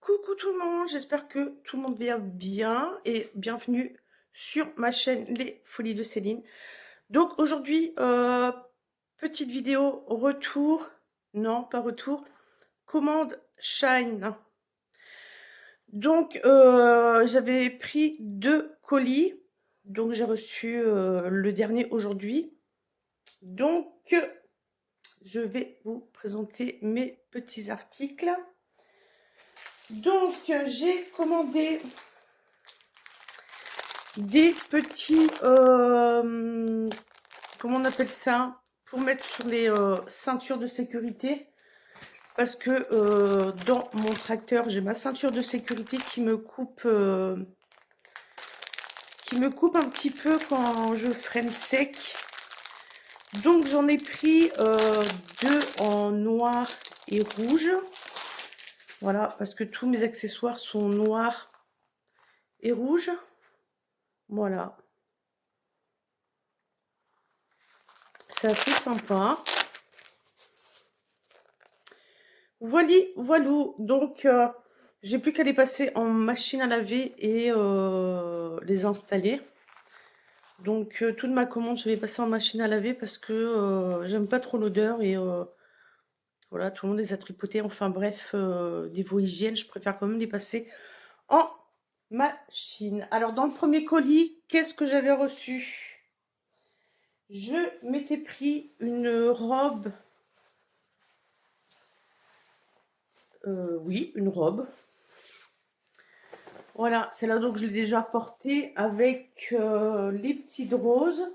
Coucou tout le monde, j'espère que tout le monde va bien et bienvenue sur ma chaîne Les Folies de Céline. Donc aujourd'hui, petite vidéo retour, non pas retour, commande Shine. Donc j'avais pris 2 colis, donc j'ai reçu le dernier aujourd'hui. Donc je vais vous présenter mes petits articles. Donc j'ai commandé des petits, comment on appelle ça? Pour mettre sur les ceintures de sécurité. Parce que dans mon tracteur, j'ai ma ceinture de sécurité qui me coupe un petit peu quand je freine sec. Donc j'en ai pris 2 en noir et rouge. Voilà, parce que tous mes accessoires sont noirs et rouges. Voilà. C'est assez sympa. Voilou. Donc, j'ai plus qu'à les passer en machine à laver et les installer. Donc, toute ma commande, je vais passer en machine à laver parce que j'aime pas trop l'odeur et voilà, tout le monde les a tripotés. Enfin bref, niveau hygiène, je préfère quand même les passer en machine. Alors, dans le premier colis, qu'est-ce que j'avais reçu? Je m'étais pris une robe. Oui, une robe. Voilà, celle-là donc je l'ai déjà portée avec les petites roses.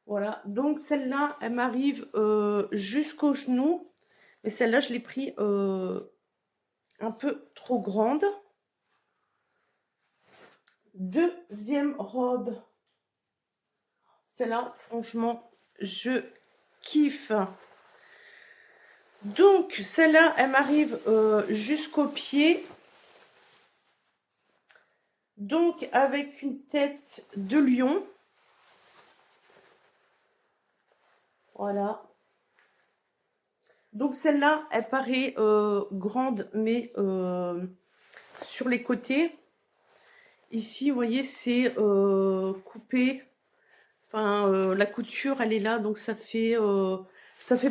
Voilà, donc celle-là, elle m'arrive jusqu'au genou. Mais celle-là, je l'ai pris un peu trop grande. Deuxième robe. Celle-là, franchement, je kiffe. Donc, celle-là, elle m'arrive jusqu'au pied. Donc, avec une tête de lion. Voilà. Donc, celle-là, elle paraît grande, mais sur les côtés. Ici, vous voyez, c'est coupé. Enfin, la couture, elle est là, donc ça fait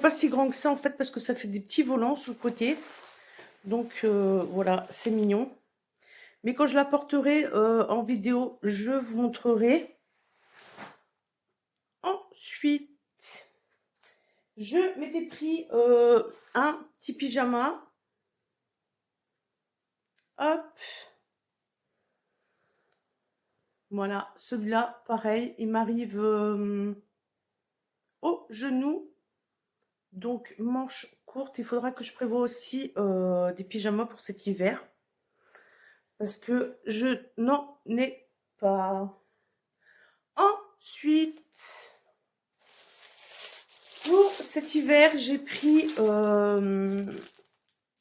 pas si grand que ça, en fait, parce que ça fait des petits volants sur le côté. Donc, voilà, c'est mignon. Mais quand je la porterai en vidéo, je vous montrerai. Ensuite, je m'étais pris un petit pyjama. Hop. Voilà, celui-là, pareil, il m'arrive au genou. Donc, manche courte. Il faudra que je prévoie aussi des pyjamas pour cet hiver. Parce que je n'en ai pas. Ensuite, pour cet hiver, j'ai pris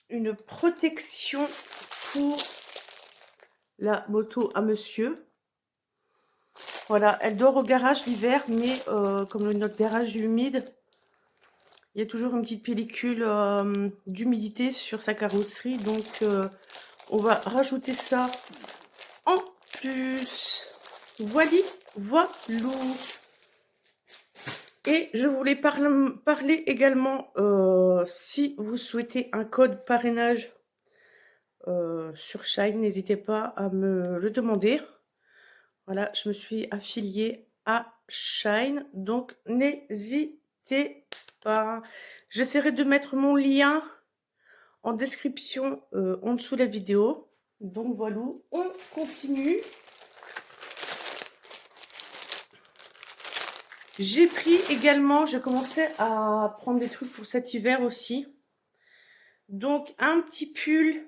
une protection pour la moto à monsieur. Voilà, elle dort au garage l'hiver, mais comme notre garage est humide, il y a toujours une petite pellicule d'humidité sur sa carrosserie. Donc, on va rajouter ça en plus. Voilou. Et je voulais parler également, si vous souhaitez un code parrainage sur Shine, n'hésitez pas à me le demander. Voilà, je me suis affiliée à Shine, donc n'hésitez pas. J'essaierai de mettre mon lien en description en dessous de la vidéo. Donc voilà, on continue. J'ai pris également, j'ai commencé à prendre des trucs pour cet hiver aussi. Donc un petit pull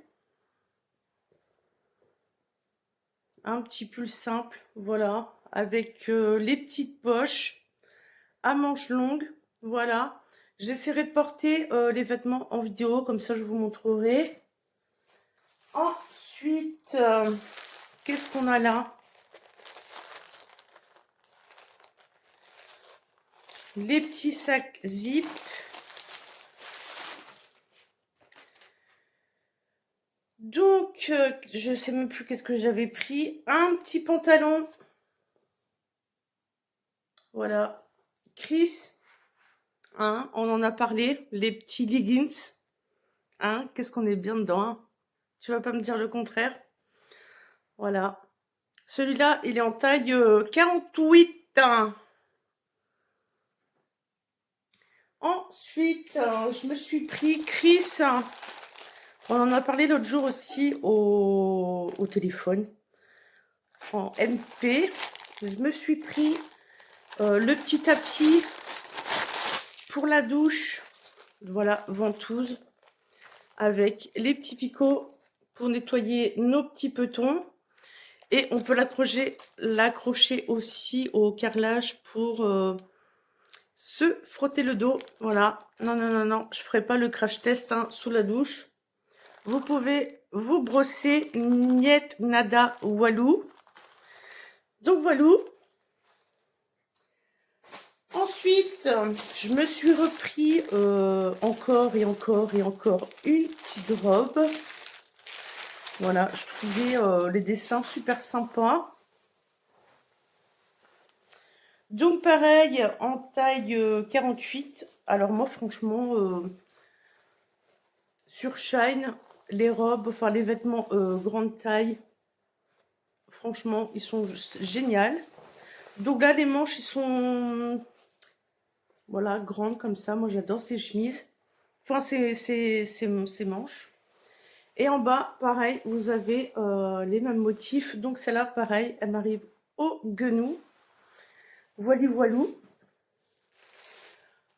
simple, voilà, avec les petites poches à manches longues, voilà. J'essaierai de porter les vêtements en vidéo, comme ça je vous montrerai. Ensuite, qu'est-ce qu'on a là? Les petits sacs zip. Donc, je sais même plus qu'est-ce que j'avais pris. Un petit pantalon. Voilà. Chris, hein, on en a parlé. Les petits leggings. Hein, qu'est-ce qu'on est bien dedans, hein. Tu vas pas me dire le contraire. Voilà. Celui-là, il est en taille 48. Hein. Ensuite, je me suis pris Chris. On en a parlé l'autre jour aussi au téléphone. En MP. Je me suis pris le petit tapis pour la douche. Voilà, ventouse. Avec les petits picots pour nettoyer nos petits petons. Et on peut l'accrocher aussi au carrelage pour se frotter le dos. Voilà. Non, non, non, non. Je ferai pas le crash test hein, sous la douche. Vous pouvez vous brosser. Niet, nada, walou. Donc voilà. Ensuite, je me suis repris encore et encore et encore une petite robe. Voilà, je trouvais les dessins super sympas. Donc pareil, en taille 48. Alors moi franchement, sur Shine, les robes, enfin les vêtements grande taille, franchement, ils sont géniaux. Donc là, les manches, ils sont, voilà, grandes comme ça. Moi, j'adore ces chemises. Enfin, ces manches. Et en bas, pareil, vous avez les mêmes motifs. Donc celle-là, pareil, elle m'arrive au genou. Voilu, voilou.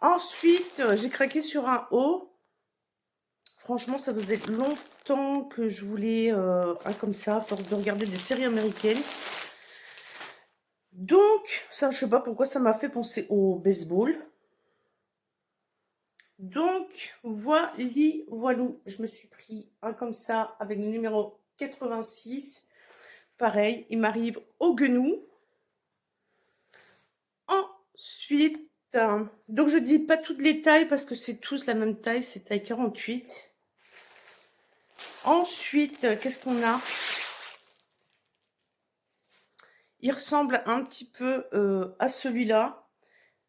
Ensuite, j'ai craqué sur un haut. Franchement, ça faisait longtemps que je voulais un comme ça, à force de regarder des séries américaines. Donc, ça, je sais pas pourquoi ça m'a fait penser au baseball. Donc, voilou. Je me suis pris un comme ça avec le numéro 86. Pareil, il m'arrive au genou. Ensuite, donc je dis pas toutes les tailles parce que c'est tous la même taille, c'est taille 48. Ensuite, qu'est-ce qu'on a? Il ressemble un petit peu à celui-là,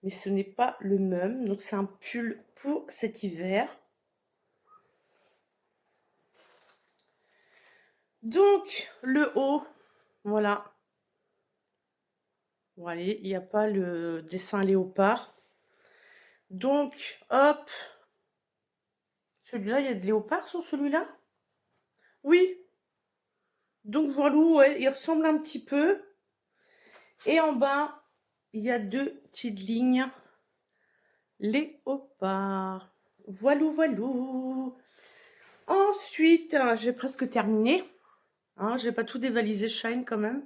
mais ce n'est pas le même. Donc c'est un pull pour cet hiver. Donc le haut, voilà. Voilà, il n'y a pas le dessin léopard. Donc, hop. Celui-là, il y a de léopard sur celui-là? Oui. Donc voilà, ouais, il ressemble un petit peu. Et en bas, il y a deux petites lignes léopard. Voilou, voilou. Ensuite, j'ai presque terminé. Hein, je n'ai pas tout dévalisé Shine quand même.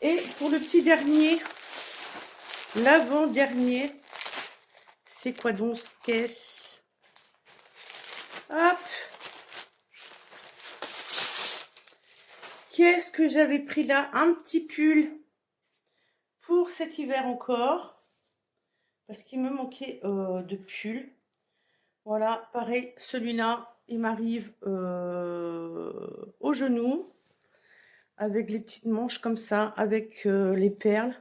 Et pour le petit dernier, l'avant-dernier, c'est quoi donc ce caisse? Hop. Qu'est-ce que j'avais pris là? Un petit pull pour cet hiver encore. Parce qu'il me manquait de pull. Voilà, pareil, celui-là, il m'arrive au genou. Avec les petites manches comme ça, avec les perles.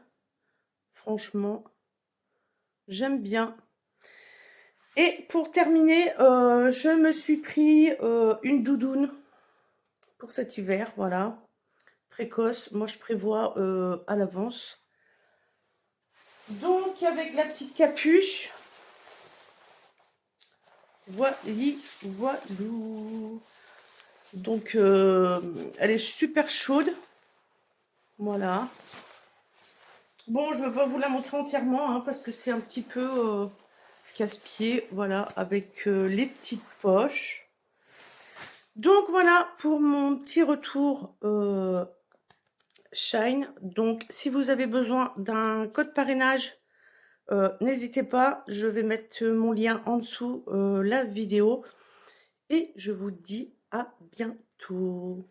Franchement, j'aime bien. Et pour terminer, je me suis pris une doudoune pour cet hiver, voilà. Précoce, moi je prévois à l'avance. Donc avec la petite capuche. Voilou. Donc elle est super chaude. Voilà. Bon, je ne vais pas vous la montrer entièrement hein, parce que c'est un petit peu casse-pied. Voilà, avec les petites poches. Donc voilà pour mon petit retour Shine. Donc si vous avez besoin d'un code parrainage, n'hésitez pas. Je vais mettre mon lien en dessous la vidéo. Et je vous dis à bientôt.